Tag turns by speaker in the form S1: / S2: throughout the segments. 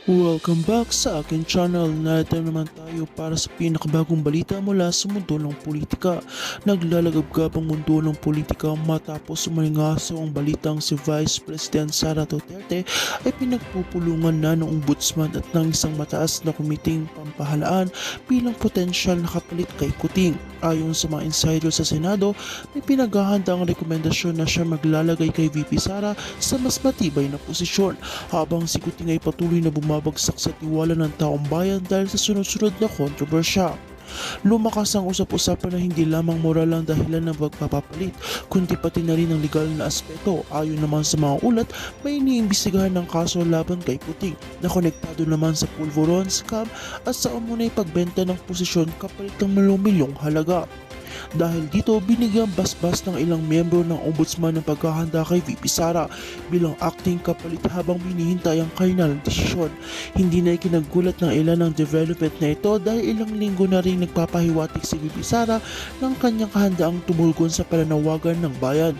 S1: Welcome back sa akin channel. Narito naman tayo para sa pinakabagong balita mula sa mundo ng politika. Naglalagabgab ang mundo ng politika matapos sumalingaso ang balitang si Vice President Sara Duterte ay pinagpupulungan na ng ombudsman at ng isang mataas na komiting pampahalaan bilang potensyal na kapalit kay Kuting. Ayon sa mga insider sa Senado, may pinaghahanda ang rekomendasyon na siya maglalagay kay VP Sara sa mas matibay na posisyon habang si Kuting ay patuloy na bumabagsak sa tiwala ng taong bayan dahil sa sunod-sunod na kontrobersya. Lumakas ang usap-usapan na hindi lamang moral ang dahilan ng pagpapapalit, kundi pati na rin ang legal na aspeto. Ayon naman sa mga ulat, may iniimbestigahan ng kaso laban kay Kuting na konektado naman sa pulveron, scam at sa umunay pagbenta ng posisyon kapalit ng milyong halaga. Dahil dito, binigyang basbas ng ilang miyembro ng ombudsman ng paghahanda kay VP Sara bilang acting kapalit habang binihintay ang kanilang desisyon. Hindi na ikinagulat ng ilan ng development na ito dahil ilang linggo na rin nagpapahiwatig si VP Sara ng kanyang kahandaang tumulgon sa pananawagan ng bayan.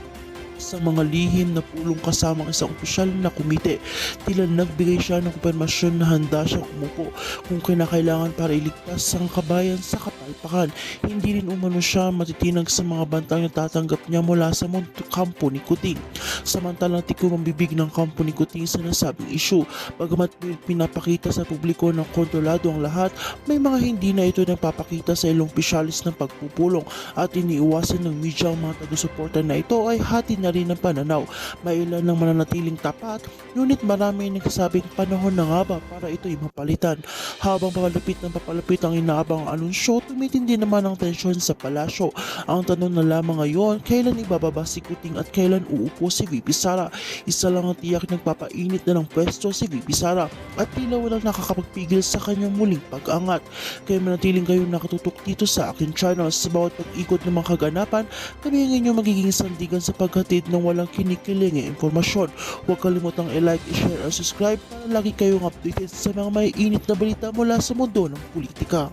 S1: Sa mga lihim na pulong kasama ang isang opisyal na komite, tila nagbigay siya ng kumpirmasyon na handa siyang umupo kung kinakailangan para iligtas ang kabayan sa kapalpakan. Hindi rin umano siya matitinag sa mga bantang natatanggap niya mula sa kampo ni Kuting. Samantalang tikom ang bibig ng kampo ni Kuting sa nasabing issue. Bagamat pinapakita sa publiko ng kontrolado ang lahat, may mga hindi na ito nagpapakita sa ilang opisyalis ng pagpupulong at iniiwasan ng media ang mga taga-suporta na ito ay hati na rin ang pananaw. May ilan ng mananatiling tapat, ngunit marami nagsasabing panahon na nga ba para ito'y mapalitan. Habang papalapit ang inaabang anunsyo, tumitindi naman ang tensyon sa palasyo. Ang tanong na lamang ngayon, kailan ibababa si Kuting at kailan uupo si VP Sara? Isa lang ang tiyak nagpapainit na ng pwesto si VP Sara at tila walang nakakapagpigil sa kanyang muling pag-angat. Kaya manatiling kayo nakatutok dito sa akin channel. Sa bawat pag-ikot ng mga kaganapan, kami ang inyong magiging sandigan sa paghatid ng walang kinikiling impormasyon. Huwag kalimutang i-like, i-share at subscribe para lagi kayong updated sa mga may init na balita mula sa mundo ng politika.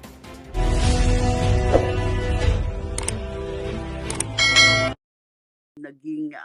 S2: Naging